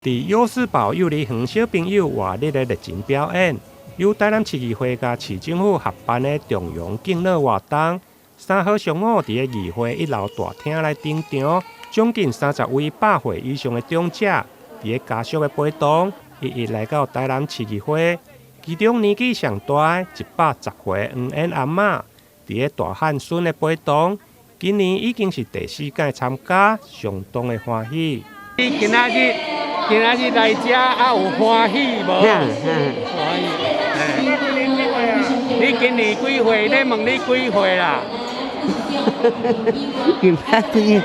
在幼师堡幼儿园小朋友活力的热情表演，由台南市议会甲市政府合办的重阳敬老活动，3号上午伫个议会1楼大厅来登场，将近30位100岁以上的长者，伫个家属的陪同，一一来到台南市议会。其中年纪上大110岁黄燕阿嬷，伫个大汉孙的陪同，今年已经是第4届参加，相当的欢喜。今仔日来遮啊有欢喜无？欢喜。你今年几岁？咧问你几岁啦100岁。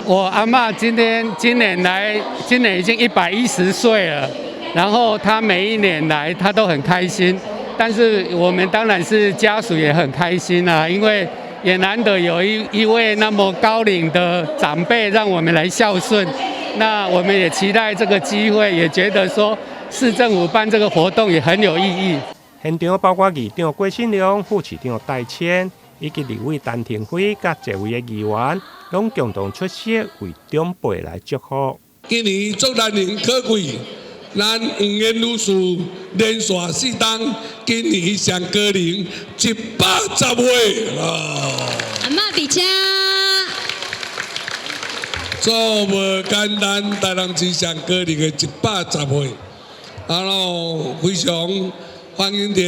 我阿嬷今年已经110岁了，然后她每一年来她都很开心，但是我们当然是家属也很开心啊，因为也难得有一位那么高龄的长辈让我们来孝顺。那我们也期待这个机会，也觉得说市政府办这个活动也很有意义。现场包括议长郭信良、副市长戴谦，以及立委陈廷辉甲侪位的议员，拢共同出席为长辈来祝福。今年祝咱人可贵，咱黄燕女士连续4档，今年上高龄110岁阿嬷伫遮。做无简单，台南市上高龄的110岁，然后非常欢迎着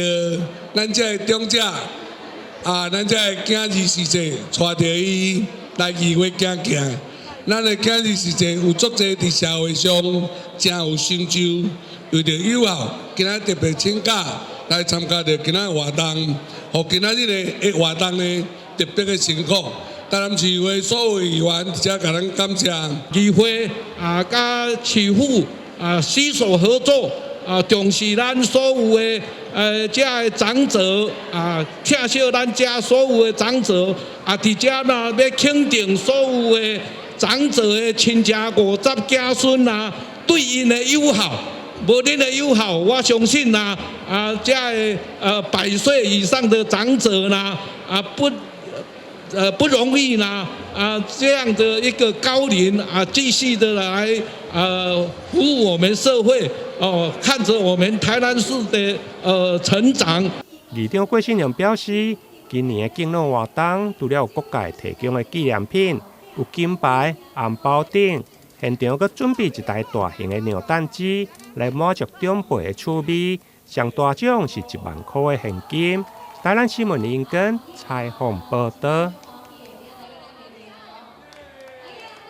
咱这长者咱这今日时节带着伊来议会行行。咱的今日时节有足侪伫社会上真有成就，为着友好，今仔特别请假来参加着今仔活动，互今仔日的活动呢特别的辛苦。台南市议会所有议员，遮甲咱感谢议会甲市府携手合作重视咱所有的遮的长者疼惜咱遮所有的长者伫遮呢要肯定所有的长者的亲戚50子孙对因的友好。无恁的友好，我相信遮的100岁以上的长者不容易这样的一个高龄继续的来服务我们社会看着我们台南市的成长。议长郭信良表示，今年的敬老活动除了有各界提供的纪念品，有金牌、红包等，现场阁准备一台大型的扭蛋机来满足长辈的趣味，上大奖是1万块的现金。台南新闻林根采访报道。